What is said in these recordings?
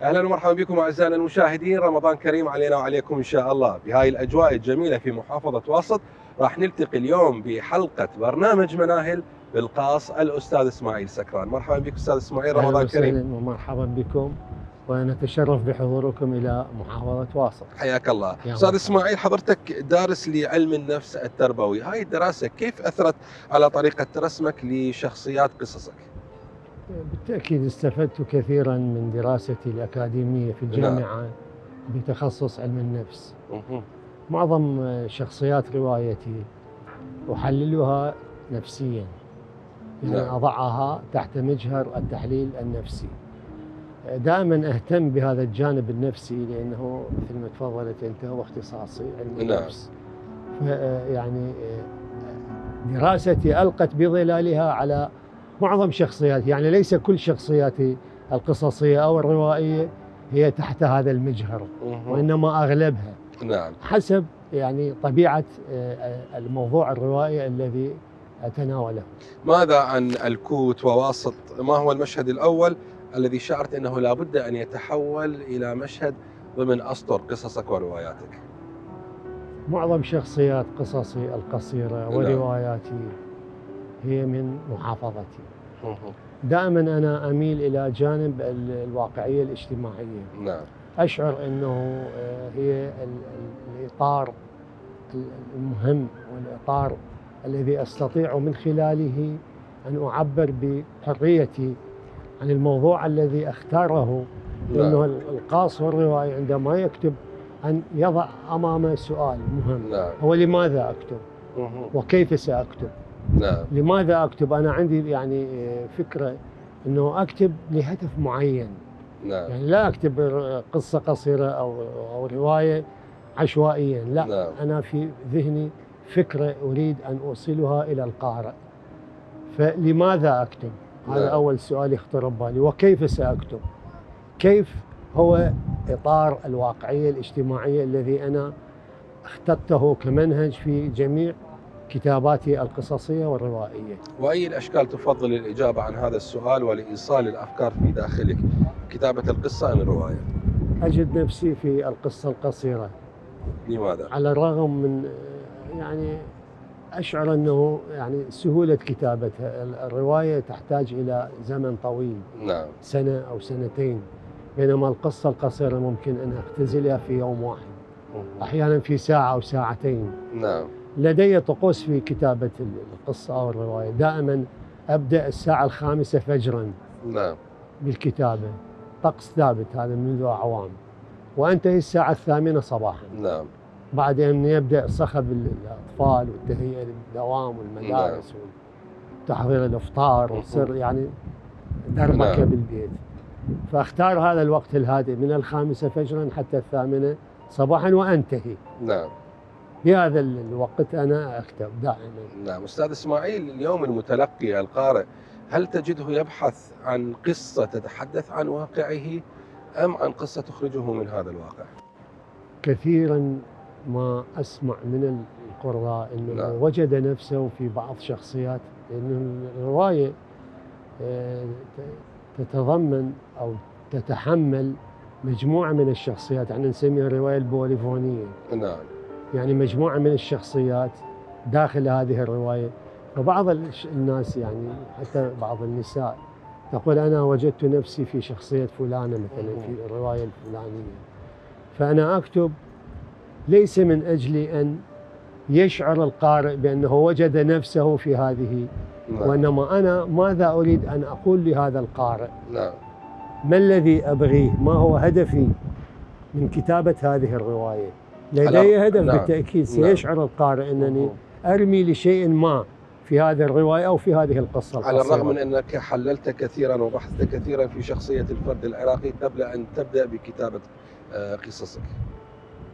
اهلا ومرحبا بكم اعزائنا المشاهدين، رمضان كريم علينا وعليكم ان شاء الله. بهاي الاجواء الجميله في محافظه واسط راح نلتقي اليوم بحلقه برنامج مناهل بالقاص الاستاذ اسماعيل سكران. مرحبا بك استاذ اسماعيل، أهلا رمضان كريم. وسهلا ومرحبا بكم، ونتشرف بحضوركم إلى محافظة واسط. حياك الله. استاذ مرحبا. اسماعيل، حضرتك دارس لعلم النفس التربوي، هاي الدراسه كيف اثرت على طريقه رسمك لشخصيات قصصك؟ بالتأكيد استفدت كثيرا من دراستي الأكاديمية في الجامعة بتخصص علم النفس. معظم شخصيات روايتي أحللها نفسيا، يعني أضعها تحت مجهر التحليل النفسي. دائما أهتم بهذا الجانب النفسي لأنه مثل ما تفضلت أنت هو اختصاصي علم النفس. يعني دراستي ألقت بظلالها على معظم شخصياتي، يعني ليس كل شخصياتي القصصية أو الروائية هي تحت هذا المجهر، وإنما أغلبها حسب يعني طبيعة الموضوع الروائي الذي أتناوله. ماذا عن الكوت وواسط؟ ما هو المشهد الأول الذي شعرت أنه لابد أن يتحول إلى مشهد ضمن أسطر قصصك ورواياتك؟ معظم شخصيات قصصي القصيرة ورواياتي هي من محافظتي. دائما أنا أميل إلى جانب الواقعية الاجتماعية. أشعر أنه هي الإطار المهم والإطار الذي أستطيع من خلاله أن أعبر بحريتي عن الموضوع الذي أختاره. لأنه القاص والروائي عندما يكتب أن يضع أمامه سؤال مهم، هو لماذا أكتب؟ وكيف سأكتب؟ لماذا أكتب؟ أنا عندي يعني فكرة أنه أكتب لهدف معين. يعني لا أكتب قصة قصيرة أو رواية عشوائيا، لا. أنا في ذهني فكرة أريد أن أوصلها إلى القارئ. فلماذا أكتب؟ هذا أول سؤال يخطر ببالي. وكيف سأكتب؟ كيف هو إطار الواقعية الاجتماعية الذي أنا اخترته كمنهج في جميع كتاباتي القصصية والروائية. وأي الأشكال تفضل الإجابة عن هذا السؤال ولإيصال الأفكار في داخلك؟ كتابة القصة أم الرواية؟ أجد نفسي في القصة القصيرة. لماذا؟ على الرغم من يعني أشعر أنه يعني سهولة كتابتها. الرواية تحتاج إلى زمن طويل، سنة أو سنتين، بينما القصة القصيرة ممكن أن أختزلها في يوم واحد، أحيانا في ساعة أو ساعتين. لدي طقوس في كتابة القصة أو الرواية. دائما أبدأ الساعة 5 فجرا بالكتابة، طقس ثابت هذا منذ أعوام، وأنتهي الساعة 8 صباحا. بعد أن يبدأ صخب الأطفال والتهيئة للدوام والمدارس وتحضير الإفطار والسر يعني دربكة بالبيت. فأختار هذا الوقت الهادئ من 5 فجرا حتى 8 صباحا وأنتهي. بهذا الوقت أنا أكتب دائما. أستاذ إسماعيل، اليوم المتلقي القارئ هل تجده يبحث عن قصة تتحدث عن واقعه أم عن قصة تخرجه من هذا الواقع؟ كثيرا ما أسمع من القراء أنه وجد نفسه في بعض شخصيات، لأن الرواية تتضمن أو تتحمل مجموعة من الشخصيات، يعني نسميها الرواية البوليفونية. يعني مجموعة من الشخصيات داخل هذه الرواية. فبعض الناس يعني حتى بعض النساء تقول أنا وجدت نفسي في شخصية فلانة مثلا في الرواية الفلانية. فأنا أكتب ليس من أجل أن يشعر القارئ بأنه وجد نفسه في هذه، وإنما أنا ماذا أريد أن أقول لهذا القارئ؟ ما الذي أبغيه؟ ما هو هدفي من كتابة هذه الرواية؟ لدي هدف بالتأكيد. سيشعر القارئ أنني أرمي لشيء ما في هذه الرواية أو في هذه القصة القصيرة. على الرغم من أنك حللت كثيرا وبحثت كثيرا في شخصية الفرد العراقي قبل أن تبدأ بكتابة قصصك.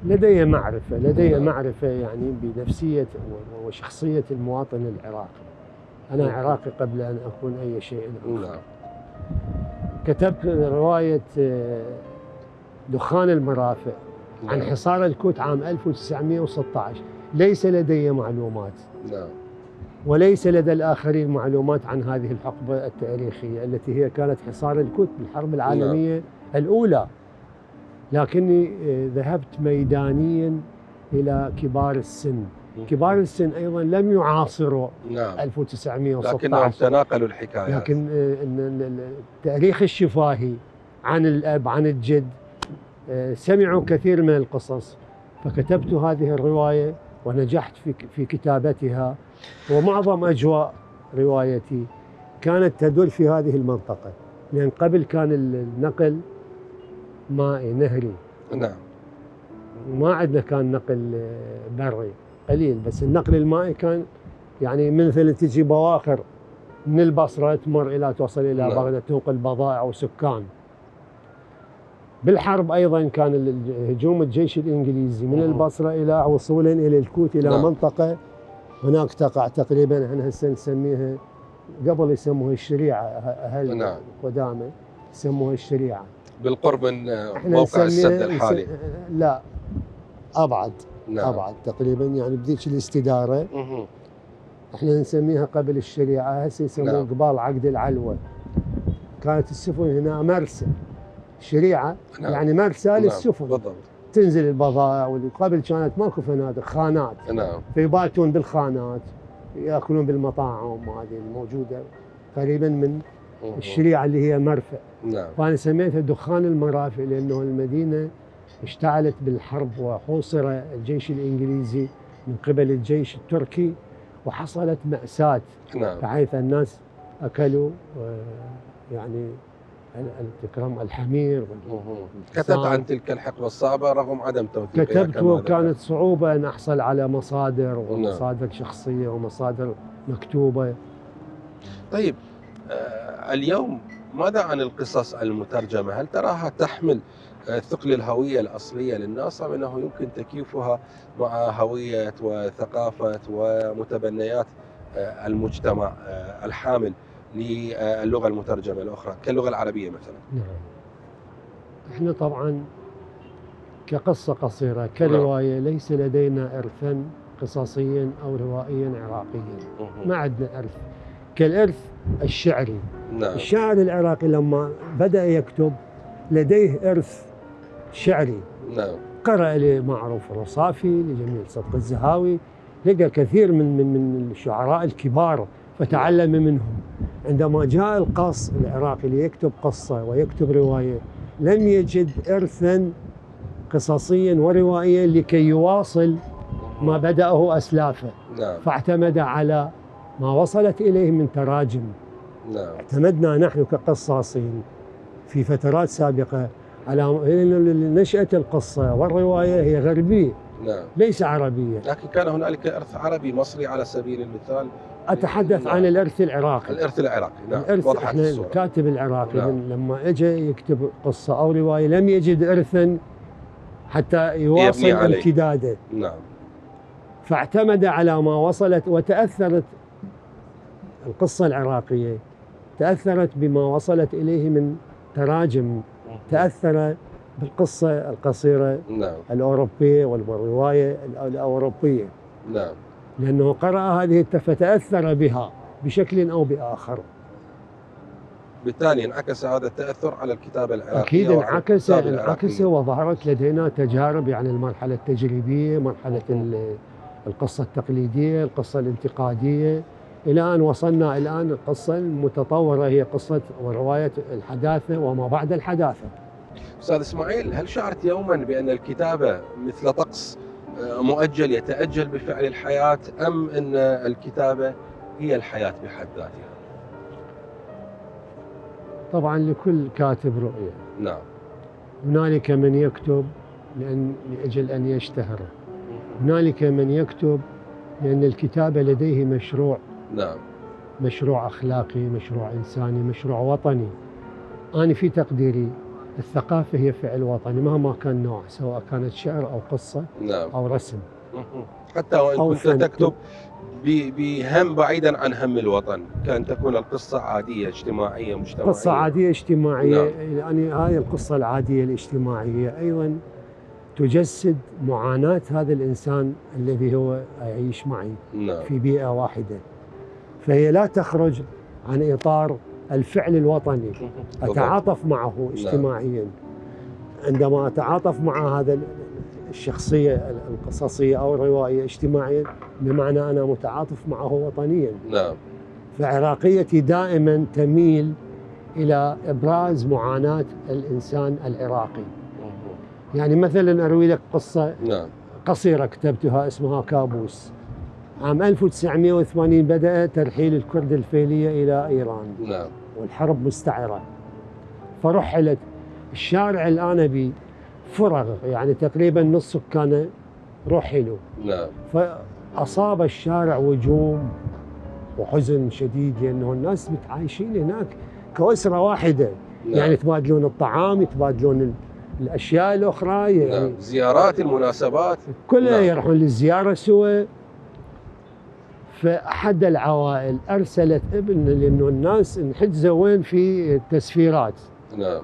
لدي معرفة يعني بنفسية وشخصية المواطن العراقي. أنا عراقي قبل أن أكون أي شيء آخر. كتبت رواية دخان المرافق عن حصار الكوت عام 1916. ليس لدي معلومات. وليس لدى الآخرين معلومات عن هذه الحقبة التاريخية التي هي كانت حصار الكوت بالحرب العالمية الأولى. لكني ذهبت ميدانيا إلى كبار السن. كبار السن أيضا لم يعاصروا 1916، لكنهم تناقلوا الحكايات. لكن التاريخ الشفاهي عن الأب عن الجد سمعوا كثير من القصص، فكتبت هذه الرواية ونجحت في كتابتها. ومعظم أجواء روايتي كانت تدور في هذه المنطقة، لأن قبل كان النقل مائي نهري. نعم. ما عندنا كان نقل بري، قليل، بس النقل المائي كان يعني مثل تجي بواخر من البصرة تمر إلى توصل إلى بغداد تنقل بضائع وسكان. بالحرب أيضا كان هجوم الجيش الإنجليزي من البصرة إلى وصولا إلى الكوت إلى منطقة هناك تقع تقريبا احنا هسه نسميها، قبل يسموها الشريعة، أهل القدامى يسموها الشريعة، بالقرب من موقع السد الحالي. لا أبعد. أبعد تقريبا، يعني بديك الاستدارة. احنا نسميها قبل الشريعة، هسه يسموها قبال عقد العلوة. كانت السفن هنا مرسى، شريعة يعني مرسى للسفن. بالضبط. تنزل البضائع، وقبل كانت ماكو فنادق، خانات. فيباتون بالخانات، ياكلون بالمطاعم هذه الموجودة قريبا من الشريعة اللي هي مرفأ. فأنا سميتها دخان المرافق، لأنه المدينة اشتعلت بالحرب وحوصر الجيش الإنجليزي من قبل الجيش التركي، وحصلت مأساة بحيث الناس أكلوا يعني التكرم الحمير. كتبت عن تلك الحقبة الصعبة رغم عدم توثيقها. كتبت، وكانت صعوبة أن أحصل على مصادر ومصادر شخصية ومصادر مكتوبة. طيب اليوم ماذا عن القصص المترجمة؟ هل تراها تحمل ثقل الهوية الأصلية للناس، أم أنه يمكن تكييفها مع هوية وثقافة ومتبنيات المجتمع الحامل للغة المترجمة الأخرى كاللغة العربية مثلا؟ نعم. احنا طبعا كقصة قصيرة كرواية ليس لدينا إرثا قصصيا أو روائيا عراقيا. ما عندنا إرث كالإرث الشعري. الشاعر العراقي لما بدأ يكتب لديه إرث شعري. قرأ لمعروف الرصافي، لجميل صدق الزهاوي، لقى كثير من الشعراء الكبار فتعلم منهم. عندما جاء القاص العراقي ليكتب قصة ويكتب رواية لم يجد إرثا قصصيا وروائيا لكي يواصل ما بدأه أسلافه. فاعتمد على ما وصلت إليه من تراجم. اعتمدنا نحن كقصاصين في فترات سابقة على نشأة القصة والرواية هي غربية ليس عربية. لكن كان هنالك إرث عربي مصري على سبيل المثال. أتحدث عن الإرث العراقي. الإرث العراقي. وضحت الصورة. الكاتب العراقي لما اجى يكتب قصة أو رواية لم يجد إرثا حتى يواصل امتداده. فاعتمد على ما وصلت، وتأثرت القصة العراقية تأثرت بما وصلت إليه من تراجم، تأثر بالقصة القصيرة الأوروبية والرواية الأوروبية. لأنه قرأ هذه فتأثر بها بشكل أو بآخر. بالتالي انعكس هذا التأثر على الكتابة العراقية. أكيد انعكس وظهرت لدينا تجارب، يعني المرحلة التجريبية، مرحلة القصة التقليدية، القصة الانتقادية، إلى أن وصلنا الآن القصة المتطورة هي قصة ورواية الحداثة وما بعد الحداثة. أستاذ إسماعيل، هل شعرت يوما بأن الكتابة مثل طقس مؤجل يتأجل بفعل الحياة، أم أن الكتابة هي الحياة بحد ذاتها؟ طبعا لكل كاتب رؤية. هنالك من يكتب لأجل أن يشتهر، هنالك من يكتب لأن الكتابة لديه مشروع. مشروع أخلاقي، مشروع إنساني، مشروع وطني. أنا في تقديري الثقافة هي فعل وطني مهما كان نوع، سواء كانت شعر أو قصة أو رسم. حتى وإن كنت تكتب بهم بعيدا عن هم الوطن، كان تكون القصة عادية اجتماعية مجتمعية. قصة عادية اجتماعية. يعني هاي القصة العادية الاجتماعية أيضا تجسد معاناة هذا الإنسان الذي هو يعيش معي في بيئة واحدة. فهي لا تخرج عن إطار الفعل الوطني، أتعاطف معه اجتماعيا. عندما أتعاطف مع هذا الشخصية القصصية أو الروائية اجتماعيا، بمعنى أنا متعاطف معه وطنيا. نعم. فعراقيتي دائما تميل إلى إبراز معاناة الإنسان العراقي. يعني مثلا أروي لك قصة قصيرة كتبتها اسمها كابوس. عام 1980 بدأ ترحيل الكرد الفيلية إلى إيران. نعم. والحرب مستعرة، فرحلت. الشارع الآنبي فرغ، يعني تقريبا نص سكانه رحلوا. نعم. فأصاب الشارع وجوم وحزن شديد، لأنه الناس متعايشين هناك كأسرة واحدة. نعم. يعني يتبادلون الطعام، يتبادلون الأشياء الأخرى، يعني نعم. زيارات، المناسبات كلها. نعم. يروحون للزيارة سوا. فأحد العوائل أرسلت ابن، لأنه الناس انحجزوا وين في التسفيرات. نعم.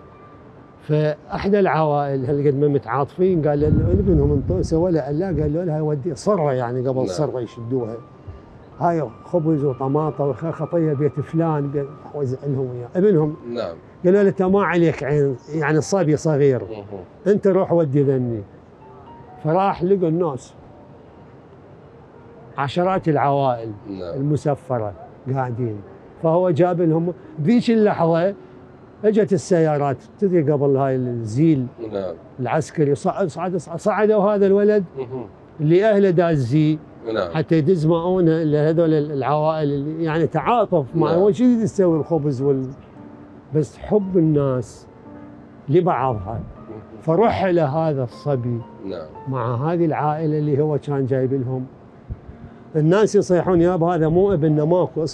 فأحد العوائل هالقد ما متعاطفين قال ابنهم سوى له لا، قال له لها ودي صرة، يعني قبل. نعم. صرة يشدوها، هاي خبز وطماطة وخطية بيت فلان وزع لهم اياه ابنهم. نعم. قالوا له انت ما عليك عين، يعني الصبي صغير، انت روح ودي ذني. فراح لقوا الناس عشرات العوائل. نعم. المسفرة قاعدين، فهو جاب لهم. ذيك اللحظة اجت السيارات، تدري قبل هاي الزيل. نعم. العسكري صعدوا هذا الولد اللي اهله دازي. نعم. حتى يدز مؤونه لهذول العوائل اللي يعني تعاطف معه. نعم. وش يسوي الخبز بس حب الناس لبعضها. فرحل هذا الصبي. نعم. مع هذه العائله اللي هو كان جايب لهم. الناس يصيحون يابا هذا مو ابننا، ماكو،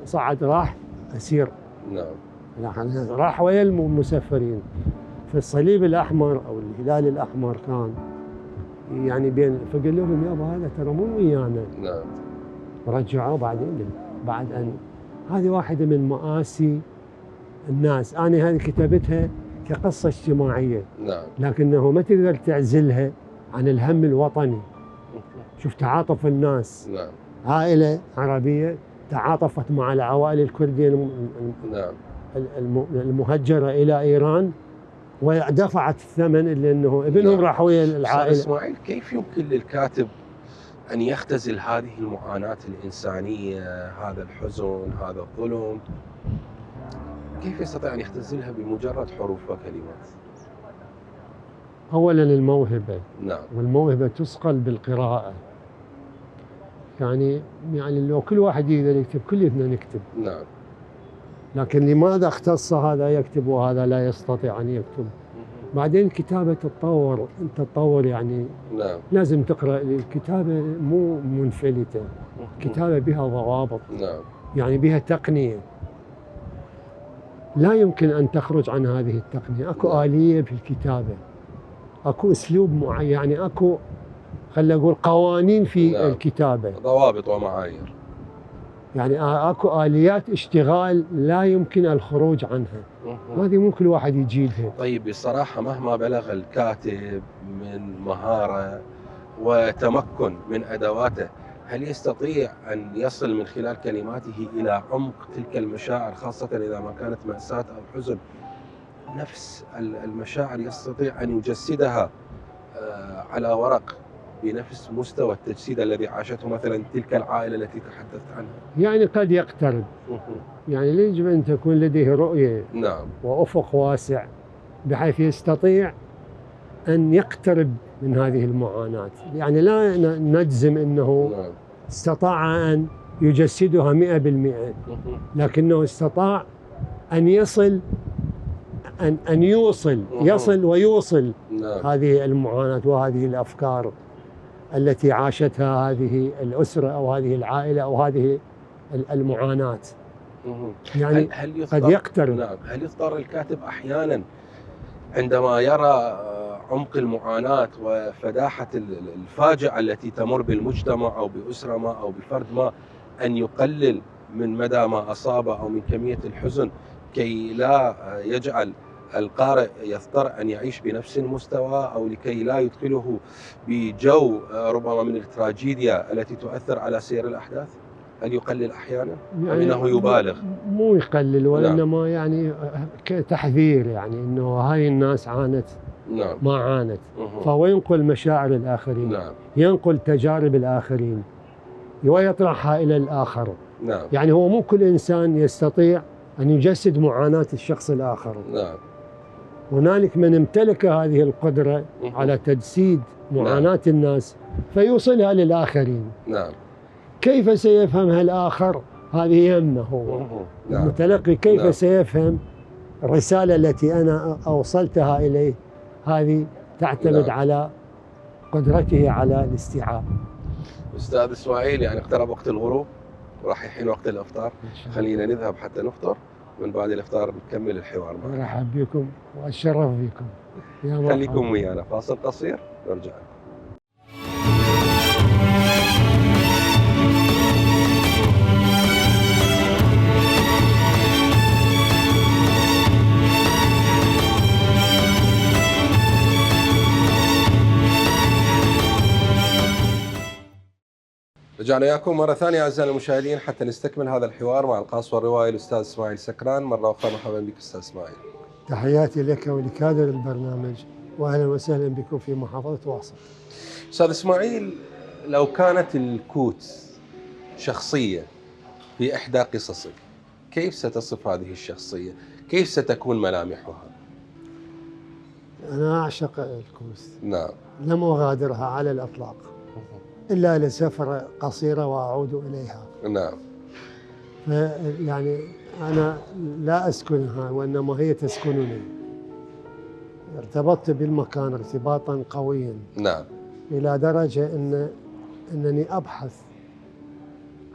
صعد راح اسير. نعم. راح ويا المسفرين. فالصليب الاحمر او الهلال الاحمر كان يعني بين، فقال لهم يابا هذا ترى مو ويانا. نعم. رجعوه بعدين بعد ان هذه واحده من مآسي الناس. انا هذه كتبتها كقصه اجتماعيه. نعم. لكنه ما تقدر تعزلها عن الهم الوطني. شوف تعاطف الناس. نعم. عائله عربيه تعاطفت مع العوائل الكرديه. نعم. المهجره الى ايران، ودفعت الثمن لانه ابنهم. نعم. راح ويا العائله. اسماعيل، كيف يمكن للكاتب ان يختزل هذه المعاناه الانسانيه، هذا الحزن، هذا الظلم، كيف يستطيع ان يختزلها بمجرد حروف وكلمات؟ اولا الموهبه. نعم. والموهبه تصقل بالقراءه. يعني لو كل واحد يقدر يكتب كلنا نكتب. نعم. لكن لماذا اختص هذا يكتب وهذا لا يستطيع ان يكتب؟ بعدين الكتابة تتطور، انت تطور يعني. نعم. لازم تقرأ. الكتابة مو منفلتة، الكتابة بها ضوابط. نعم. يعني بها تقنية، لا يمكن أن تخرج عن هذه التقنية. أكو. نعم. آلية في الكتابة، أكو أسلوب معين، يعني أكو خلينا نقول قوانين في. نعم. الكتابة، ضوابط ومعايير. يعني أكو آليات اشتغال لا يمكن الخروج عنها. هذه مو كل واحد يجي لها. طيب بصراحة مهما بلغ الكاتب من مهارة وتمكن من أدواته، هل يستطيع أن يصل من خلال كلماته إلى عمق تلك المشاعر، خاصة إذا ما كانت مأساة أو حزن؟ نفس المشاعر يستطيع أن يجسدها على ورق بنفس مستوى التجسيد الذي عاشته مثلا تلك العائلة التي تحدثت عنها؟ يعني قد يقترب. يعني يجب أن تكون لديه رؤية. نعم. وأفق واسع بحيث يستطيع أن يقترب من هذه المعاناة. يعني لا نجزم أنه. نعم. استطاع أن يجسدها 100%، لكنه استطاع أن يصل أن يوصل يصل ويوصل. نعم. هذه المعاناة وهذه الأفكار التي عاشتها هذه الأسرة أو هذه العائلة أو هذه المعاناة. يعني قد يقترب. نعم. هل يضطر الكاتب أحيانا عندما يرى عمق المعاناة وفداحة الفاجعة التي تمر بالمجتمع أو بأسرة ما أو بفرد ما أن يقلل من مدى ما أصابه أو من كمية الحزن كي لا يجعل القارئ يضطر أن يعيش بنفس المستوى، أو لكي لا يدخله بجو ربما من التراجيديا التي تؤثر على سير الأحداث؟ هل يقلل أحيانا؟ يعني أنه يبالغ؟ مو يقلل وإنما يعني كتحذير، يعني أنه هاي الناس عانت ما عانت، فهو ينقل مشاعر الآخرين، ينقل تجارب الآخرين ويطرحها إلى الآخر. يعني هو مو كل إنسان يستطيع أن يجسد معاناة الشخص الآخر. هنالك من امتلك هذه القدرة على تجسيد معاناة الناس فيوصلها للآخرين. كيف سيفهمها الآخر؟ هذه يهمه هو المتلقي، كيف سيفهم الرسالة التي أنا أوصلتها إليه؟ هذه تعتمد على قدرته على الاستيعاب. أستاذ إسماعيل، يعني اقترب وقت الغروب، راح يحين وقت الإفطار، خلينا نذهب حتى نفطر، ومن بعد الإفطار نكمل الحوار معكم. مرحبا بكم وأتشرف بكم. خليكم ويانا، فاصل قصير نرجع. رجعنا وياكم مرة ثانية أعزائنا المشاهدين حتى نستكمل هذا الحوار مع القاص والروائي الأستاذ إسماعيل سكران. مرة أخرى مرحبا بك أستاذ إسماعيل. تحياتي لك ولكادر البرنامج، وأهلا وسهلا بكم في محافظة واصل. أستاذ إسماعيل، لو كانت الكوت شخصية في إحدى قصصك، كيف ستصف هذه الشخصية؟ كيف ستكون ملامحها؟ أنا أعشق الكوت. لم أغادرها على الإطلاق إلا لسفرة قصيرة وأعود إليها. يعني أنا لا أسكنها وإنما هي تسكنني. ارتبطت بالمكان ارتباطا قويا إلى درجة أنني أبحث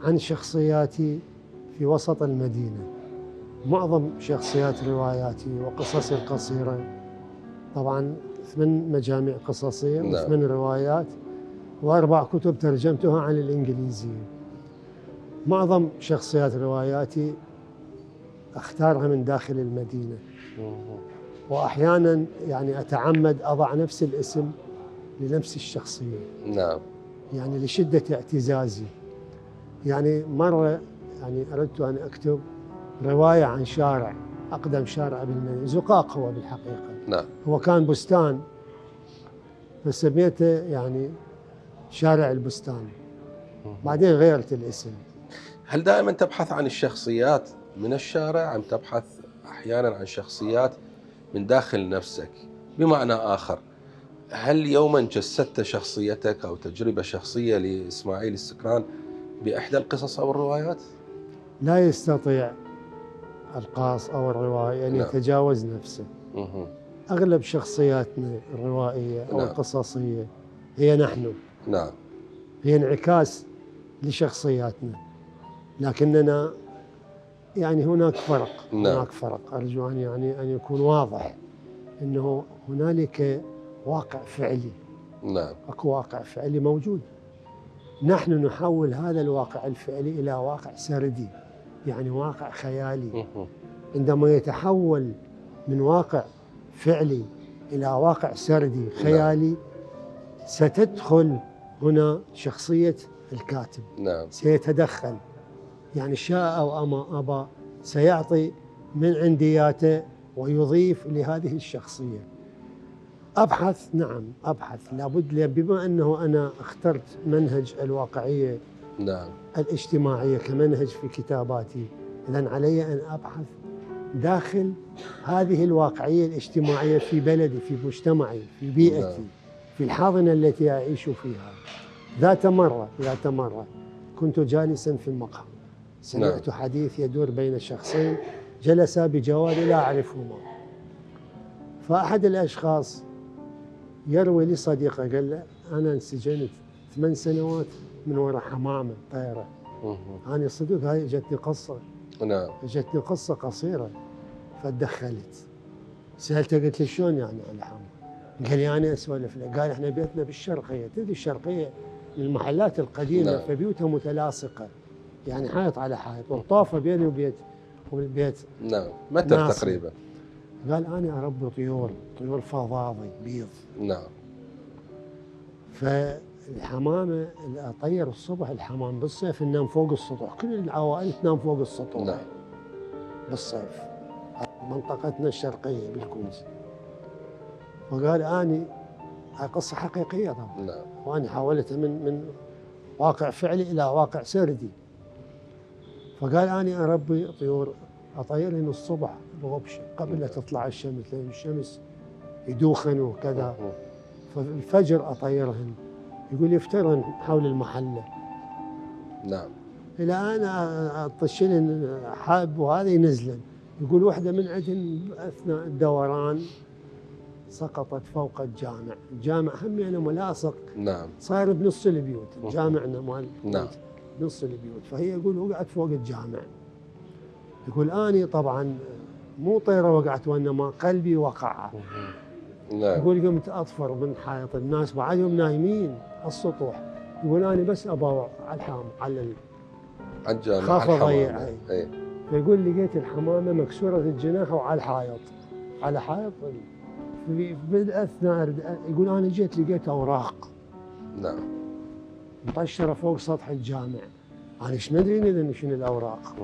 عن شخصياتي في وسط المدينة. معظم شخصيات رواياتي وقصصي القصيرة، طبعا 8 مجاميع قصصية و8 روايات و4 كتب ترجمتها عن الإنجليزية. معظم شخصيات رواياتي أختارها من داخل المدينة، وأحيانا يعني أتعمد أضع نفس الاسم لنفس الشخصية. يعني لشدة اعتزازي. يعني مرة يعني أردت أن أكتب رواية عن شارع، أقدم شارع بالمدينة، زقاق هو بالحقيقة. هو كان بستان فسميته يعني شارع البستان، بعدين غيرت الاسم. هل دائما تبحث عن الشخصيات من الشارع أم تبحث أحيانا عن شخصيات من داخل نفسك؟ بمعنى آخر، هل يوما جسدت شخصيتك أو تجربة شخصية لإسماعيل السكران بإحدى القصص أو الروايات؟ لا يستطيع القاص أو الروائي أن يتجاوز نفسه. أغلب شخصياتنا الروائية أو القصصية هي نحن. هي انعكاس لشخصياتنا، لكننا يعني هناك فرق. هناك فرق، أرجو أن يكون واضح أنه هنالك واقع فعلي. أكو واقع فعلي موجود، نحن نحول هذا الواقع الفعلي إلى واقع سردي، يعني واقع خيالي. عندما يتحول من واقع فعلي إلى واقع سردي خيالي ستدخل هنا شخصية الكاتب. سيتدخل، يعني شاء أو أبى سيعطي من عندياته ويضيف لهذه الشخصية. أبحث، نعم أبحث، لابد، بما أنه أنا اخترت منهج الواقعية الاجتماعية كمنهج في كتاباتي، إذن علي أن أبحث داخل هذه الواقعية الاجتماعية في بلدي، في مجتمعي، في بيئتي، في الحاضنة التي أعيش فيها. ذات مرة كنت جالسا في المقهى، سمعت حديث يدور بين شخصين جلسا بجوار لا أعرفهما، فأحد الأشخاص يروي لصديقه، قال له أنا انسجنت 8 سنوات من وراء حمامة طائرة. أنا صدق هاي جتني قصة قصيرة. فتدخلت، سألته قلت له شلون يعني على حمامة؟ قال لي أنا أسولف له. قال إحنا بيتنا بالشرقية، تدري الشرقية المحلات القديمة فبيوتها متلاصقة، يعني حائط على حائط، والطافة بيني وبالبيت متر تقريبا. قال أنا أربي طيور فضاضي بيض. الحمامة أطير الصبح الحمام، بالصيف ننام فوق السطوح، كل العوائل تنام فوق السطوح. نعم. بالصيف منطقتنا الشرقية بالكويت. فقال أني هاي قصة حقيقية طبعا. نعم. وأنا حولتها من واقع فعلي إلى واقع سردي. فقال أني أربي طيور أطيرهن الصبح بغبشة قبل لا تطلع الشمس، لأن الشمس يدوخن وكذا. فالفجر أطيرهن، يقول يفترن حول المحلة. نعم. إلى أنا أطشلن حاب وهذا ينزلن. يقول واحدة من عندهن أثناء الدوران سقطت فوق الجامع. الجامع هم يعني ملاصق. نعم. صاير بنص البيوت، جامعنا مال نعم. نص البيوت. فهي يقول وقعت فوق الجامع. يقول أني طبعا مو طيرة وقعت، وإنما قلبي وقع. نعم. يقول قمت أطفر من حائط، الناس بعدهم نايمين على السطوح. يقول أنا بس أباوع على الحام على الجامع، خاف أضيع. اي. فيقول لقيت الحمامة مكسورة الجناح وعلى الحائط، على حائط. في أثناء يقول أنا جيت لقيت أوراق. نعم. مطشرة فوق سطح الجامع. أنا ايش ندري إذا شنو الأوراق.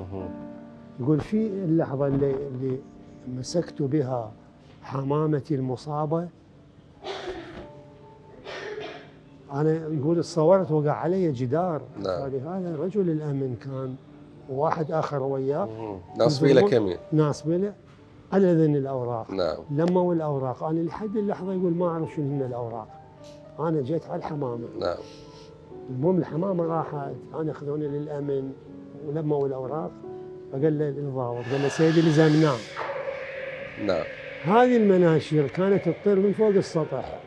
يقول في اللحظة اللي مسكت بها حمامتي المصابة، أنا يقول تصورت وقع علي جدار. نعم. هذا رجل الأمن كان وواحد آخر وياه. ناصبي له كمين. ناصبي له على ذن الأوراق. نعم. لموا الأوراق. أنا لحد اللحظة يقول ما أعرف شنو هن الأوراق. أنا جيت على الحمامة. نعم. المهم الحمامة راحت، أنا أخذوني للأمن ولموا الأوراق. فقال له الضابط، قال له سيدي لزمناه. نعم. هذه المناشير كانت تطير من فوق السطح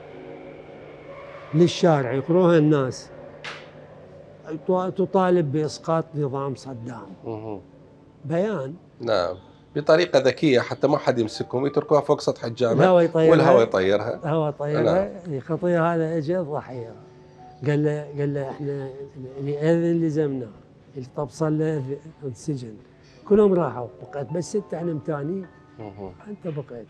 للشارع يقروها الناس، تطالب بإسقاط نظام صدام. بيان. نعم. بطريقة ذكية حتى ما حد يمسكهم، يتركوها فوق سطح الجامع الهواء يطيرها، والهواء يطيرها. الهواء يطيرها. نعم. خطير. هذا اجى ضحية. قال له احنا اللي لزمناه، اللي طبصل له السجن كلهم راحوا، بقيت بس 6 احنا متانين. انت بقيت.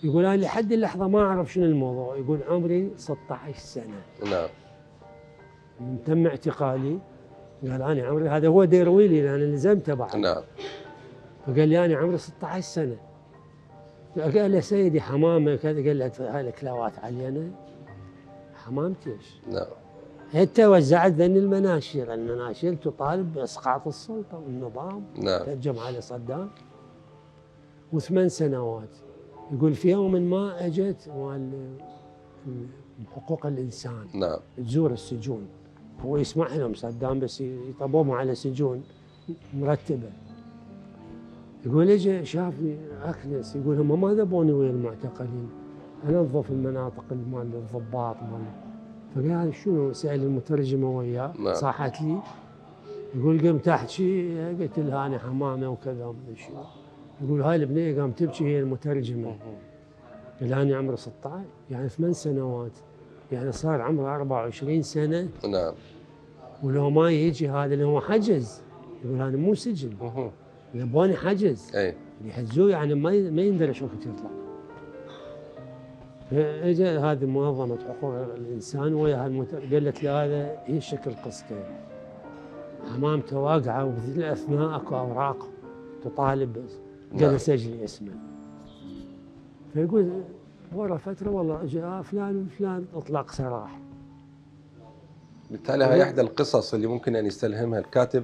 يقول انا لحد اللحظه ما اعرف شنو الموضوع. يقول عمري 16 سنه. نعم. من تم اعتقالي قال انا عمري، هذا هو ديرويلي لان لزمته بعد. نعم. فقال لي انا عمري 16 سنه. قال له سيدي حمامه كذا. قال له هاي الكلاوات علينا حمامتي ايش؟ نعم. حتى وزعت ذن المناشير تطالب باسقاط السلطه والنظام. نعم. تهجم على صدام. و8 سنوات. يقول في يوم ما اجت مال حقوق الانسان. نعم. تزور السجون. هو يسمح لهم صدام بس يطبوهم على سجون مرتبه. يقول اجى شافني اكنس. يقول هم ما ذبوني ويا المعتقلين، انظف المناطق مال الضباط مال. فقال شنو؟ سأل المترجمه وياه. نعم. صاحت لي. يقول قمت احكي، قلت لها انا حمامه وكذا ومدري شنو. يقول هاي البنيه قام تبكي هي المترجمه. قال انا عمري 16، يعني 8 سنوات، يعني صار عمره 24 سنه. نعم. ولو ما يجي هذا اللي هو حجز. يقول هذا مو سجن، يبوني حجز. اي. يحجزوه يعني ما يندرش وقت يطلع. فاجى هذه منظمه حقوق الانسان ويا قالت لي هذا هي شكل قصته. حمامته واقعه وفي الاثناء اكو اوراق تطالب. قال سجلي اسمه. فيقول ورا فتره والله اجى فلان وفلان اطلاق سراح. بالتالي هي احدى القصص اللي ممكن ان يستلهمها الكاتب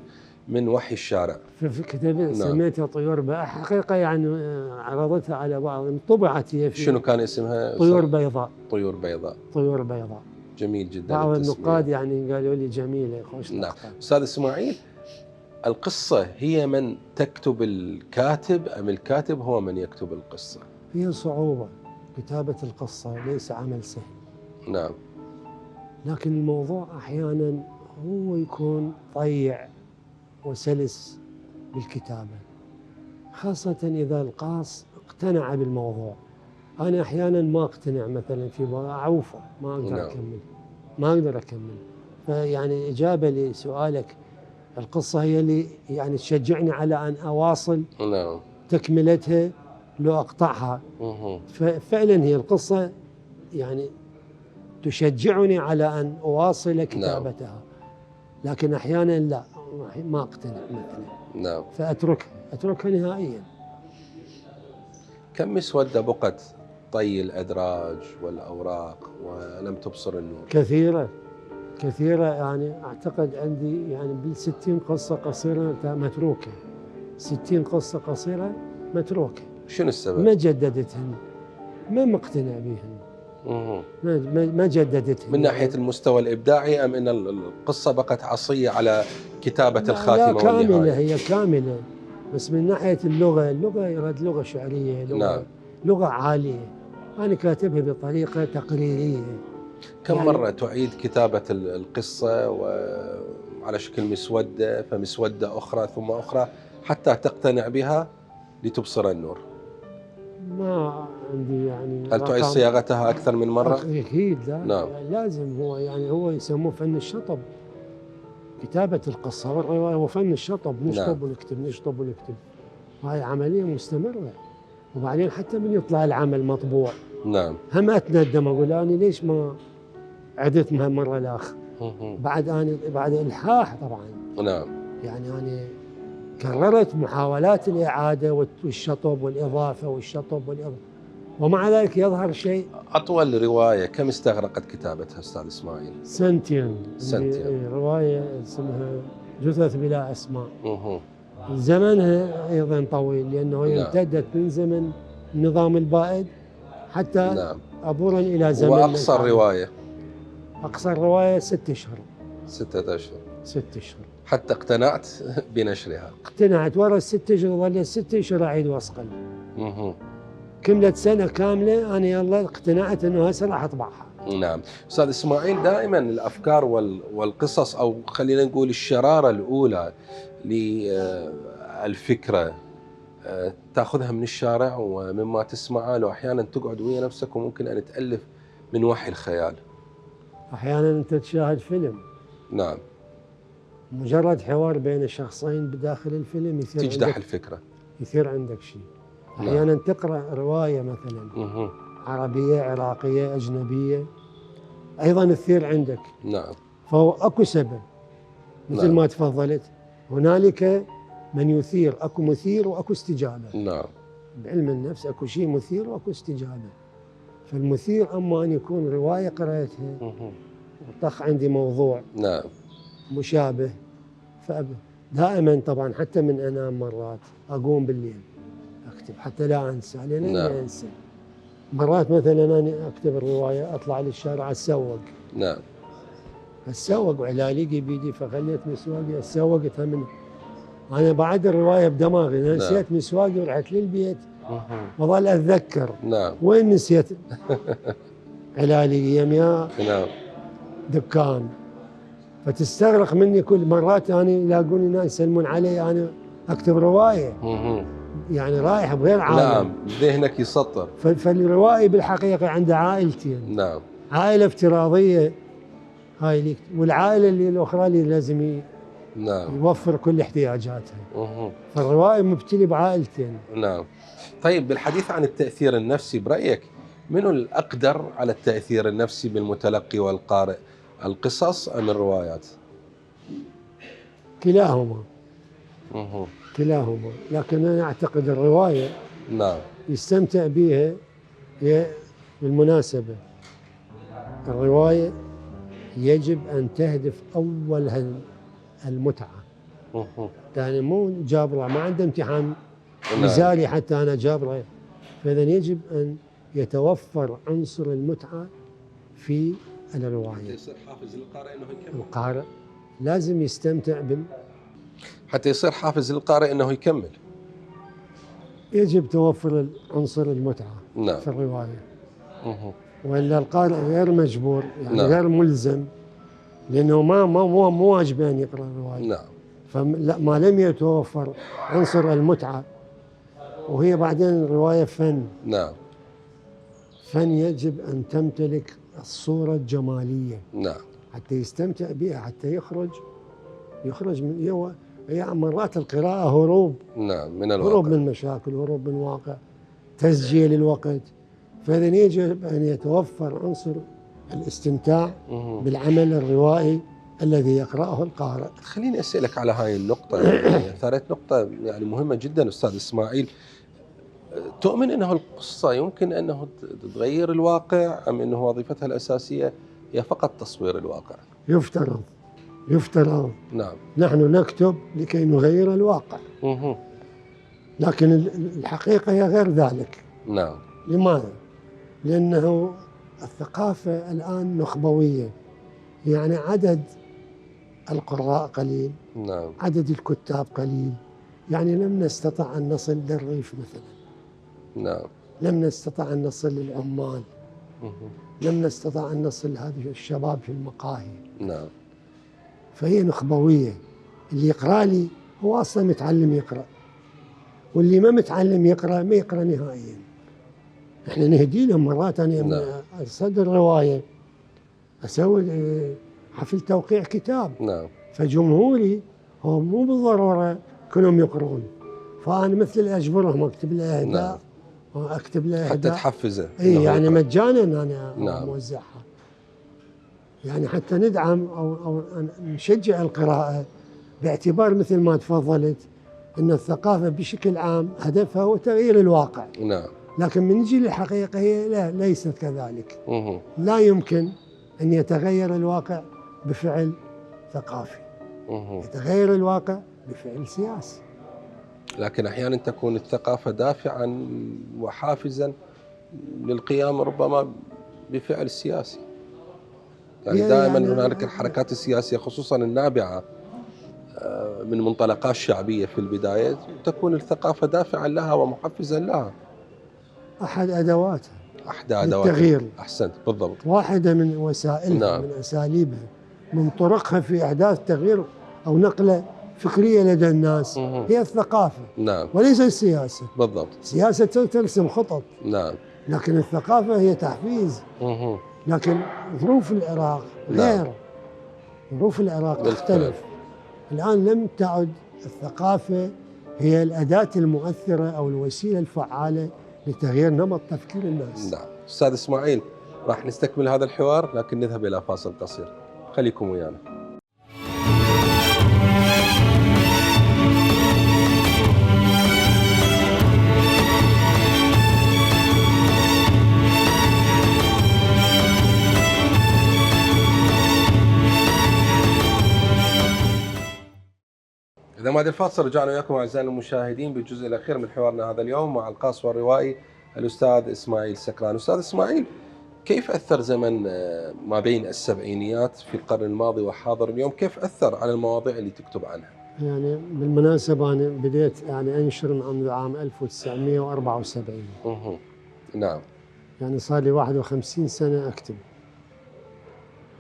من وحي الشارع. في كتاب سميتها طيور بيضاء. حقيقه يعني عرضتها على بعض، طبعت هي في. شنو كان اسمها؟ طيور بيضاء. طيور بيضاء. طيور بيضاء. جميل جدا. بعض النقاد يعني قالوا لي جميله خوش. نعم. استاذ اسماعيل، القصه هي من تكتب الكاتب ام الكاتب هو من يكتب القصه؟ هي صعوبه كتابه القصه، ليس عمل سهل. نعم. لكن الموضوع احيانا هو يكون طيع وسلس بالكتابة، خاصة إذا القاص اقتنع بالموضوع. أنا أحيانا ما أقتنع، مثلا في أعوفه ما أقدر أكمل، ما أقدر أكمل. فيعني إجابة لسؤالك، القصة هي اللي يعني تشجعني على أن أواصل تكملتها لو أقطعها. ففعلا هي القصة يعني تشجعني على أن أواصل كتابتها. لكن أحيانا لا، ما أقتنع مثلا، فأتركها نهائيا. كم مسودة بقت طي الأدراج والأوراق ولم تبصر النور؟ كثيرة يعني أعتقد عندي يعني ب60 قصة قصيرة متروكة، 60 قصة قصيرة متروكة. شنو السبب؟ ما جددتهن، ما مقتنع بهن. ما جددتهن. من ناحية المستوى الإبداعي أم أن القصة بقت عصية على كتابة الخاتمة لا كاملة والنهاية؟ هي كاملة، بس من ناحية اللغة يراد لغة شعرية، لغة عالية. أنا كاتبها بطريقة تقريرية. كم يعني مرة تعيد كتابة القصة وعلى شكل مسودة فمسودة أخرى ثم أخرى حتى تقتنع بها لتبصر النور؟ ما عندي يعني. هل تعيد صياغتها أكثر من مرة؟ أكيد لا. يعني لازم. هو يسموه فن الشطب. كتابة القصة والرواية هو فن الشطب. نشطب ونكتب. هاي عملية مستمرة. وبعدين حتى من يطلع العمل مطبوع هم أتندم، أقول أنا ليش ما عدت مرة الآخر. بعد إلحاح طبعا. يعني أنا كررت محاولات الإعادة والشطب والإضافة ومع ذلك يظهر شيء. أطول رواية كم استغرقت كتابتها أستاذ إسماعيل؟ سنتين. رواية اسمها جثث بلا أسماء. زمنها أيضا طويل لأنه امتدت من زمن النظام البائد حتى عبورا إلى زمن. وأقصر رواية؟ أقصر رواية 6 أشهر. 6 أشهر. حتى اقتنعت بنشرها؟ اقتنعت. ورا ال6 أشهر ظلت 6 أشهر أعيد وأصقل. كملت سنة كاملة أنا يلا اقتنعت أنه هسه راح أطبعها. أستاذ إسماعيل، دائما الأفكار والقصص أو خلينا نقول الشرارة الأولى للفكرة تأخذها من الشارع ومما تسمعه، لو أحيانا تقعد ويا نفسك وممكن أن تألف من وحي الخيال. أحيانا أنت تشاهد فيلم. مجرد حوار بين شخصين بداخل الفيلم تجدح الفكرة، يثير عندك شيء. أحيانا تقرأ رواية مثلا عربية عراقية أجنبية أيضا تثير عندك. فهو أكو سبب مثل ما تفضلت. هنالك من يثير، أكو مثير وأكو استجابة. بعلم النفس أكو شيء مثير وأكو استجابة. فالمثير أما أن يكون رواية قرأتها وطخ عندي موضوع مشابه، دائما طبعا حتى من أنام مرات أقوم بالليل أكتب حتى لا أنسى، لأن لا أنسى. مرات مثلا أنا أكتب الرواية أطلع للشارع أتسوق. أتسوق وعلاليقي بيدي فخليت مسواقي أتسوقتها من. أنا بعد الرواية بدماغي نسيت مسواقي ورحت للبيت وظل أتذكر وين نسيت علاليقي يا دكان. فتستغرق مني كل مرات أنا يلاقوني ناس يسلمون علي أنا أكتب رواية. يعني رايح بغير عالم. ذهنك يسطر. فالروائي بالحقيقة عنده عائلتين. عائلة افتراضية هاي اللي، والعائلة اللي الأخرى اللي لازم يوفر كل احتياجاتها. فالروائي مبتلي بعائلتين. طيب، بالحديث عن التأثير النفسي، برأيك منو الأقدر على التأثير النفسي بالمتلقي والقارئ، القصص أم الروايات؟ كلاهما. لكن أنا أعتقد الرواية يستمتع بها. هي بالمناسبة الرواية يجب أن تهدف أول المتعة. يعني مو جابرة، ما عنده امتحان مثالي حتى أنا جابرة. فإذا يجب أن يتوفر عنصر المتعة في الرواية. يصير حافز للقارئ انه يكمل. القارئ لازم يستمتع حتى يصير حافز للقارئ انه يكمل. يجب توفر عنصر المتعة في الرواية. وإلا القارئ غير مجبور، يعني غير ملزم، لأنه مو واجب أن يقرأ الرواية. فما لم يتوفر عنصر المتعة، وهي بعدين الرواية فن. فن يجب أن تمتلك الصورة الجمالية. حتى يستمتع بها، حتى يخرج من هي مرات القراءة هروب. من الواقع. هروب من مشاكل، هروب من واقع، تسجيل الوقت. فإذا يجب أن يتوفر عنصر الاستمتاع بالعمل الروائي الذي يقرأه القارئ. خليني أسألك على هاي النقطة، يعني ثارت نقطة يعني مهمة جدا أستاذ إسماعيل. تؤمن أنه القصة يمكن أنه تغير الواقع، أم أنه وظيفتها الأساسية هي فقط تصوير الواقع؟ يفترض. نعم. نحن نكتب لكي نغير الواقع. لكن الحقيقة هي غير ذلك. نعم. لماذا؟ لأنه الثقافة الآن نخبوية، يعني عدد القراء قليل. نعم. عدد الكتاب قليل، يعني لم نستطع أن نصل للريف مثلا. نعم. لم نستطع أن نصل للعمال. لم نستطع أن نصل لهذه الشباب في المقاهي. نعم. فهي نخبوية. اللي يقرأ لي هو أصلا متعلم يقرأ، واللي ما متعلم يقرأ ما يقرأ نهائيا. احنا نهدي لهم مرات. أنا نعم. أصدر رواية، أسوي حفل توقيع كتاب. نعم. فجمهوري هو مو بالضرورة كلهم يقرؤون، فأنا مثل أجبرهم أكتب له إهداء. نعم. أكتب له إهداء حتى تحفزه. إي يعني مجانا أنا نعم. موزعها، يعني حتى ندعم أو نشجع القراءة، باعتبار مثل ما تفضلت أن الثقافة بشكل عام هدفها هو تغيير الواقع. نعم. لكن من نجي للحقيقة هي لا، ليست كذلك. لا يمكن أن يتغير الواقع بفعل ثقافي. يتغير الواقع بفعل سياسي. لكن أحيانا تكون الثقافة دافعا وحافزا للقيام ربما بفعل سياسي. يعني دائما هنالك الحركات السياسية خصوصا النابعة من منطلقات شعبية في البداية، تكون الثقافة دافعا لها ومحفزا لها. أحد أدواتها. أحد أدواتها التغيير. أحسنت بالضبط. واحدة من وسائلها. نعم. من أساليبها، من طرقها في إحداث تغيير أو نقلة فكرية لدى الناس هي الثقافة. نعم. وليس السياسة. بالضبط. السياسة ترسم خطط. نعم. لكن الثقافة هي تحفيز. لكن ظروف العراق غير. نعم. ظروف العراق تختلف. الآن لم تعد الثقافة هي الأداة المؤثرة أو الوسيلة الفعالة لتغيير نمط تفكير الناس. نعم. أستاذ إسماعيل، راح نستكمل هذا الحوار لكن نذهب إلى فاصل قصير، خليكم ويانا. إذا بعد الفاصل رجعنا وياكم أعزائنا المشاهدين بالجزء الأخير من حوارنا هذا اليوم مع القاص والروائي الأستاذ إسماعيل سكران. أستاذ إسماعيل، كيف أثر زمن ما بين السبعينيات في القرن الماضي وحاضر اليوم؟ كيف أثر على المواضيع اللي تكتب عنها؟ يعني بالمناسبة أنا بديت يعني أنشر منذ عام 1974. نعم. يعني صار لي 51 سنة أكتب.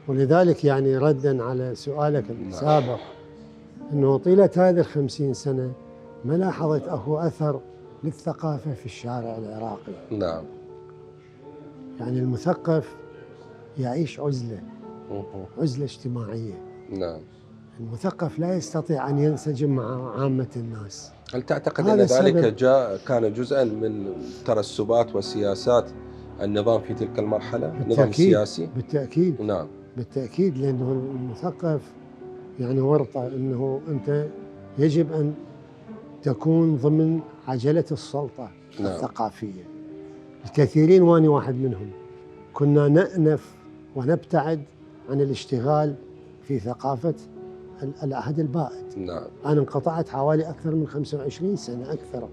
ولذلك يعني ردا على سؤالك السابق، أنه طيلة هذه 50 سنة ما لاحظت أكو أثر للثقافة في الشارع العراقي. نعم. يعني المثقف يعيش عزلة. عزلة اجتماعية. نعم. المثقف لا يستطيع أن ينسجم مع عامة الناس. هل تعتقد أن ذلك كان جزءا من ترسبات وسياسات النظام في تلك المرحلة؟ النظام السياسي؟ بالتأكيد. نعم. بالتأكيد، لأنه المثقف يعني ورطة أنه أنت يجب أن تكون ضمن عجلة السلطة. نعم. الثقافية. الكثيرين وأنا واحد منهم كنا نأنف ونبتعد عن الاشتغال في ثقافة العهد البائد. نعم. أنا انقطعت حوالي أكثر من 25 سنة أكثر.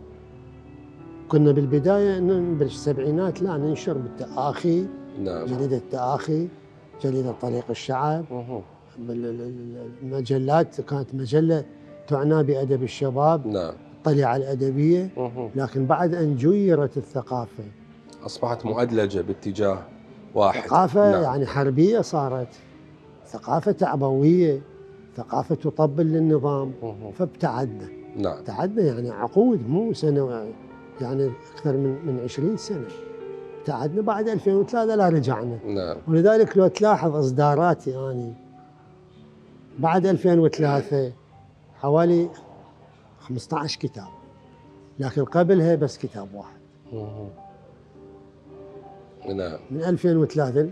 كنا بالبداية بالسبعينات لا ننشر بالتآخي. نعم. جريدة التآخي، جريدة طريق الشعب. المجلات كانت مجلة تعنى بأدب الشباب. نعم. الطليعة الأدبية. لكن بعد أن جيرت الثقافة أصبحت مؤدلجة باتجاه واحد. ثقافة نعم. يعني حربية صارت، ثقافة تعبوية، ثقافة تطبل للنظام. فابتعدنا. نعم. ابتعدنا يعني عقود، مو سنة، يعني أكثر من 20 سنة. ابتعدنا بعد 2003 لا رجعنا. نعم. ولذلك لو تلاحظ إصداراتي يعني بعد 2003 حوالي 15 كتاب، لكن قبلها بس كتاب واحد. نعم. من 2003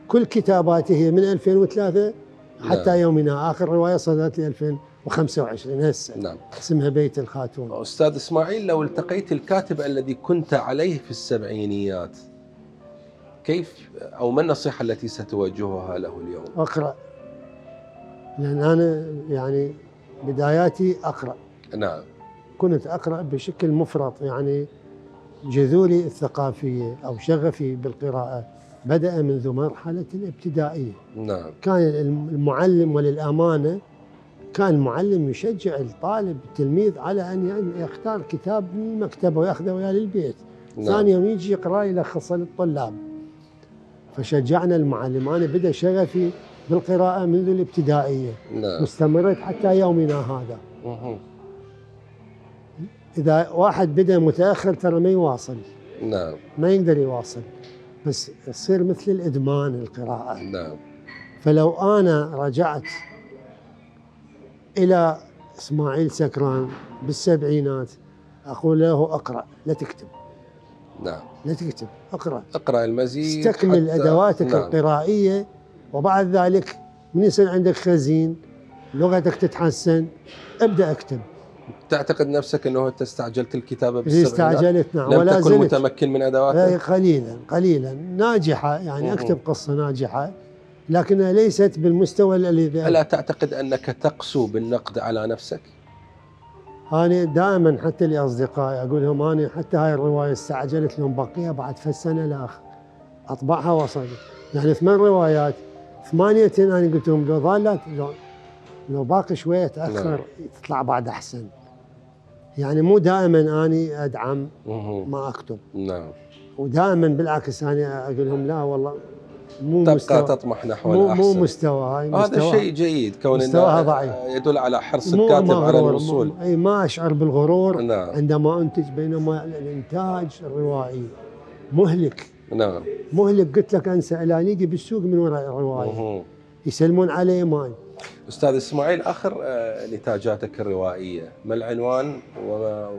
كل كتاباته هي من 2003 حتى نعم. يومنا. آخر رواية صدرت لي 2025 هسه. نعم. اسمها بيت الخاتون. أستاذ إسماعيل، لو التقيت الكاتب الذي كنت عليه في السبعينيات، كيف أو ما النصيحة التي ستوجهها له اليوم؟ أقرأ، لأن أنا يعني بداياتي أقرأ. نعم. كنت أقرأ بشكل مفرط، يعني جذوري الثقافية أو شغفي بالقراءة بدأ منذ مرحلة الابتدائية. نعم. كان المعلم، وللأمانة كان المعلم يشجع الطالب التلميذ على أن يختار كتاب من المكتبة ويأخذه وياه للبيت. نعم. ثاني يوم يجي يقرأ يلخصه للطلاب. فشجعنا المعلم. أنا بدأ شغفي بالقراءة منذ الابتدائية. نعم. واستمرت حتى يومنا هذا. إذا واحد بدأ متأخر ترى ما يواصل. نعم. ما يقدر يواصل، بس يصير مثل الإدمان القراءة. نعم. فلو أنا رجعت إلى إسماعيل سكران بالسبعينات أقول له أقرأ، لا تكتب. نعم. لا تكتب، أقرأ. اقرأ المزيد، استكمل أدواتك نعم. القرائية، وبعد ذلك من يصير عندك خزين، لغتك تتحسن، ابدأ اكتب. تعتقد نفسك أنه أنت استعجلت الكتابة بالسبعينات؟ استعجلت، نعم. لم ولا تكن زلت متمكن من أدواتك؟ قليلا قليلا. ناجحة يعني، أكتب قصة ناجحة لكنها ليست بالمستوى الذي. ألا تعتقد أنك تقسو بالنقد على نفسك؟ أنا دائما حتى لأصدقائي أقول لهم أنا حتى هاي الرواية استعجلت لهم، بقيها بعد سنة لا أطبعها وصلت. يعني 8 روايات، 8 أنا قلت لهم لو ظلت لو باقي شوية تأخر تطلع بعد أحسن. يعني مو دائما أنا أدعم ما أكتب. نعم. ودائما بالعكس أنا أقول لهم لا والله مو تبقى مستوى، تطمح نحو الأحسن. مو مستوى هاي. هذا شيء جيد، كون مستواها ضعيف يدل على حرص الكاتب على الوصول. أي ما أشعر بالغرور. نعم. عندما أنتج، بينما الإنتاج الروائي مهلك. نعم. مهلك. قلت لك أنسى إعلان يجي بالسوق من وراء الرواية يسلمون عليه مال. أستاذ إسماعيل، آخر نتاجاتك الروائية ما العنوان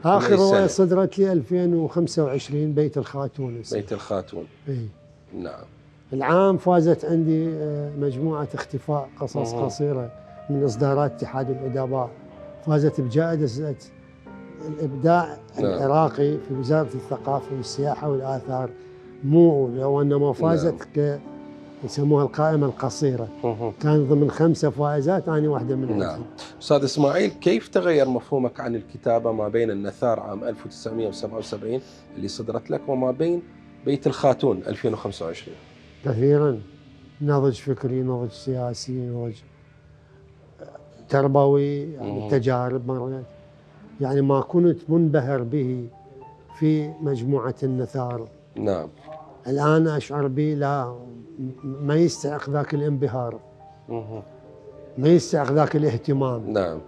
آخر رواية صدرت لي 2025 بيت الخاتون. بيت الخاتون. إيه. نعم. العام فازت عندي مجموعة اختفاء قصص قصيرة من إصدارات اتحاد الأدباء، فازت بجائزة الإبداع العراقي في وزارة الثقافة والسياحة والآثار، وإنما فازت يسموها القائمة القصيرة. كان ضمن 5 فائزات، أنا واحدة منهم. نعم. أستاذ إسماعيل، كيف تغير مفهومك عن الكتابة ما بين النثار عام 1977 اللي صدرت لك وما بين بيت الخاتون 2025؟ كثيرا. نضج فكري، نضج سياسي، نضج تربوي، يعني تجارب مرات. يعني ما كنت منبهر به في مجموعة النثار، نعم، الآن أشعر به لا، ما يستحق ذاك الانبهار، ما يستحق ذاك الاهتمام. نعم.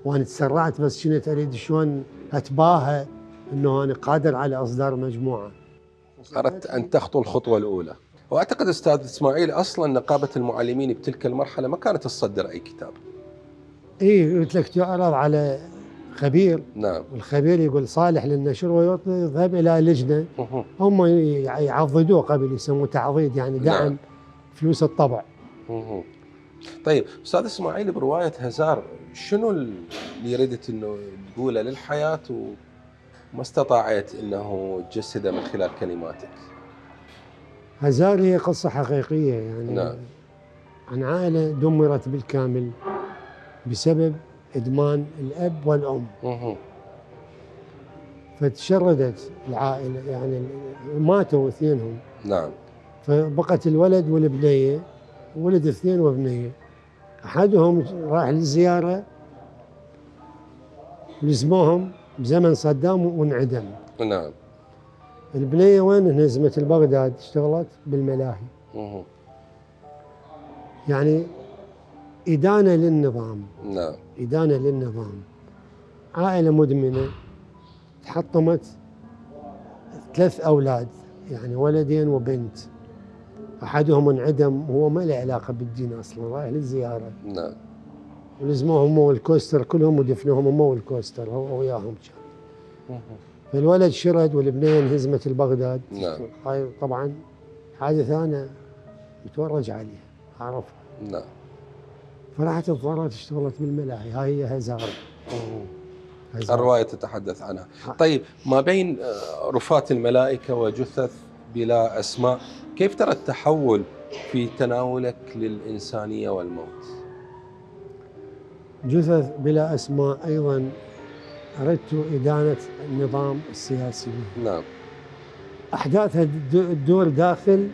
وأنا تسرعت، بس كنت أريد شلون أتباهى أنه أنا قادر على إصدار مجموعة. أردت أن تخطو الخطوة الأولى. وأعتقد أستاذ إسماعيل أصلا نقابة المعلمين بتلك المرحلة ما كانت تصدر أي كتاب. إيه، قلت لك تعرض على خبير. نعم. والخبير يقول صالح للنشر ويذهب إلى لجنة. هم يعضدوه قبل، يسموه تعضيد، يعني دعم. نعم. فلوس الطبع. طيب أستاذ إسماعيل، برواية هزار شنو اللي يريدت أنه تقوله للحياة وما استطاعت أنه تجسده من خلال كلماتك؟ هزار هي قصة حقيقية، يعني نعم. عن عائلة دمرت بالكامل بسبب إدمان الأب والأم. فتشردت العائلة، يعني ماتوا اثنينهم. نعم. فبقت الولد والبنية، ولد 2 وبنية. أحدهم راح للزيارة لزموهم بزمن صدام وانعدم. نعم. البنية وين؟ انهزمت ببغداد، اشتغلت بالملاهي. يعني إدانة للنظام. نعم. إدانة للنظام. عائلة مدمنة، تحطمت 3 أولاد، يعني ولدين وبنت. أحدهم انعدم، هو ما له علاقة بالدين أصلا، رايح للزيارة. نعم. ولزموهم هم والكوستر كلهم ودفنوهم هم والكوستر، هو وياهم كان. فالولد شرد والبنية انهزمت بغداد. نعم. هاي طبعا حادثة أنا يتورج عليها، أعرفها. نعم. فرحت تضطرت اشتغلت بالملاهي، هاي هي هزارة. الرواية تتحدث عنها. طيب، ما بين رفاة الملائكة وجثث بلا أسماء، كيف ترى التحول في تناولك للإنسانية والموت؟ جثث بلا أسماء أيضا أردت إدانة النظام السياسي. نعم. أحداثها تدور داخل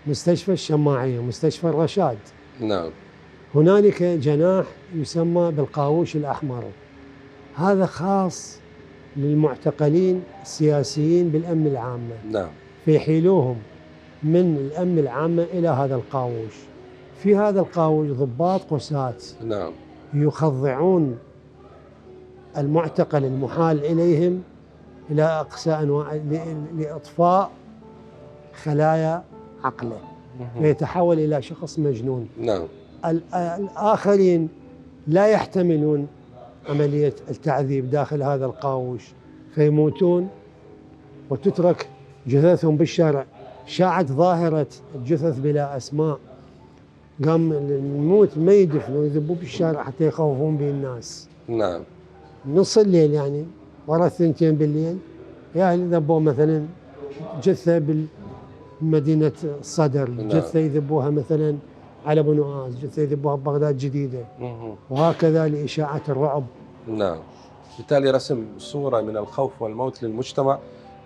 مستشفى الشماعية، مستشفى الرشاد. نعم. هنالك جناح يسمى بالقاووش الأحمر، هذا خاص للمعتقلين السياسيين بالأمن العامة. نعم. فيحيلوهم من الأمن العامة إلى هذا القاووش. في هذا القاووش ضباط قساة. نعم. يخضعون المعتقل المحال إليهم إلى أقصى أنواع لإطفاء خلايا عقله، فيتحول إلى شخص مجنون. نعم. الآخرين لا يحتملون عملية التعذيب داخل هذا القاووش، فيموتون وتترك جثثهم بالشارع. شاعت ظاهرة الجثث بلا أسماء، قام الموت ما يدفنوا، يذبوا بالشارع حتى يخوفون به الناس. نعم. نص الليل يعني ورا 2 بالليل يا ذبوا مثلا جثة بمدينة الصدر، جثة يذبوها مثلا على بنواس، جثة يذبوها ببغداد جديدة، وهكذا لإشاعة الرعب. نعم. بالتالي رسم صورة من الخوف والموت للمجتمع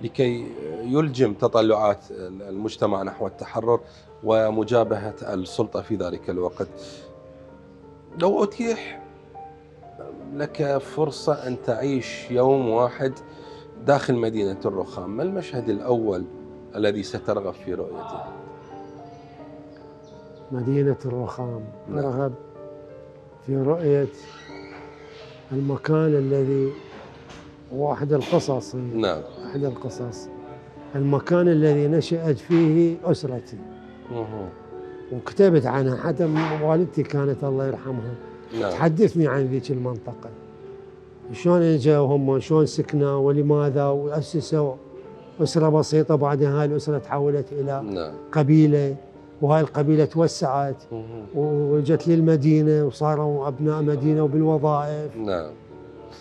لكي يلجم تطلعات المجتمع نحو التحرر ومجابهة السلطة في ذلك الوقت. لو أتيح لك فرصة أن تعيش يوم واحد داخل مدينة الرخام، ما المشهد الأول الذي سترغب في رؤيته؟ مدينة الرخام، أرغب في رؤية المكان الذي واحد القصص. نعم. أحد القصص، المكان الذي نشأت فيه أسرتي. وكتبت عنها، حتى والدتي كانت الله يرحمها تحدثني عن ذيك المنطقة، شلون اجوا هم، شلون سكنوا ولماذا، وأسسوا أسرة بسيطة، بعدين هاي الأسرة تحولت إلى قبيلة، وهاي القبيلة توسعت وجت للمدينة وصاروا أبناء مدينة وبالوظائف. نعم.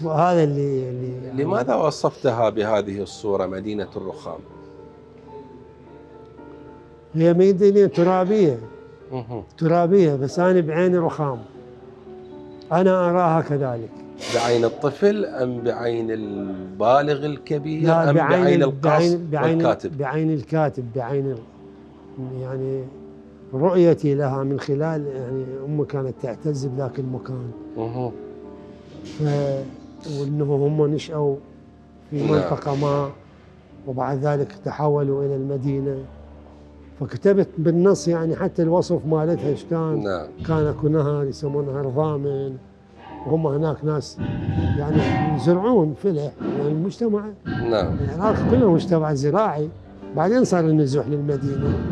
وهذا اللي لماذا وصفتها بهذه الصورة مدينة الرخام؟ هي مدينة ترابية. ترابية، بس أنا بعين رخام، أنا أراها كذلك. بعين الطفل أم بعين البالغ الكبير؟ لا، أم بعين القاص والكاتب؟ بعين الكاتب، بعين يعني رؤيتي لها من خلال، يعني أمي كانت تعتز بذاك المكان. وأنه هم نشأوا في منطقة ما، وبعد ذلك تحولوا إلى المدينة، فكتبت بالنص يعني حتى الوصف مالتها ايش كان. كان اكو نهر يسمونه نهر ضامن، وهم هناك ناس يعني يزرعون فلح، يعني المجتمع العراق كله مجتمع زراعي، بعدين صار النزوح للمدينة.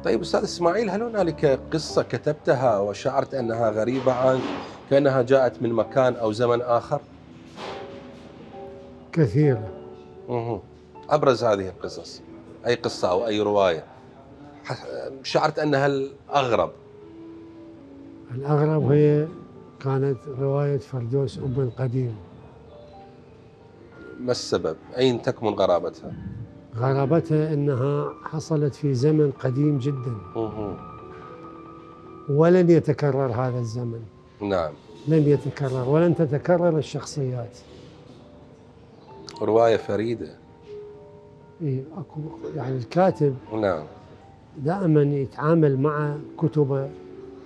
طيب أستاذ إسماعيل، هل هنالك قصة كتبتها وشعرت أنها غريبة عنك، كأنها جاءت من مكان أو زمن آخر؟ كثيرة. أبرز هذه القصص، أي قصة أو أي رواية شعرت أنها الأغرب؟ الأغرب هي كانت رواية فردوس أم القديم. ما السبب؟ أين تكمن غرابتها؟ غرابتها أنها حصلت في زمن قديم جدا، ولن يتكرر هذا الزمن. نعم. لن يتكرر، ولن تتكرر الشخصيات. رواية فريدة. أكو يعني الكاتب نعم دائما يتعامل مع كتبه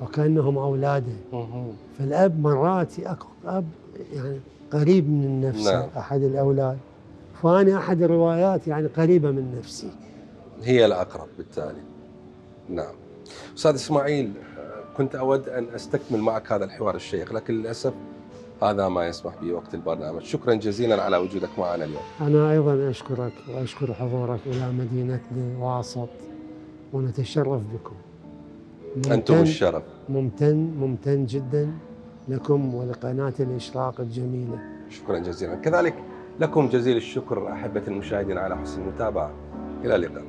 وكأنهم أولاده. فالأب مرات أكو أب يعني قريب من نفسه. أحد الأولاد، فأنا أحد الروايات يعني قريبة من نفسي، هي الأقرب بالتالي. نعم. أستاذ إسماعيل، كنت أود أن أستكمل معك هذا الحوار الشيق، لكن للأسف هذا ما يسمح به وقت البرنامج. شكرا جزيلا على وجودك معنا اليوم. أنا أيضا أشكرك وأشكر حضورك إلى مدينتنا واسط، ونتشرف بكم. أنتم الشرف. ممتن جدا لكم ولقناة الإشراق الجميلة. شكرا جزيلا. كذلك لكم جزيل الشكر أحبة المشاهدين على حسن المتابعة. إلى اللقاء.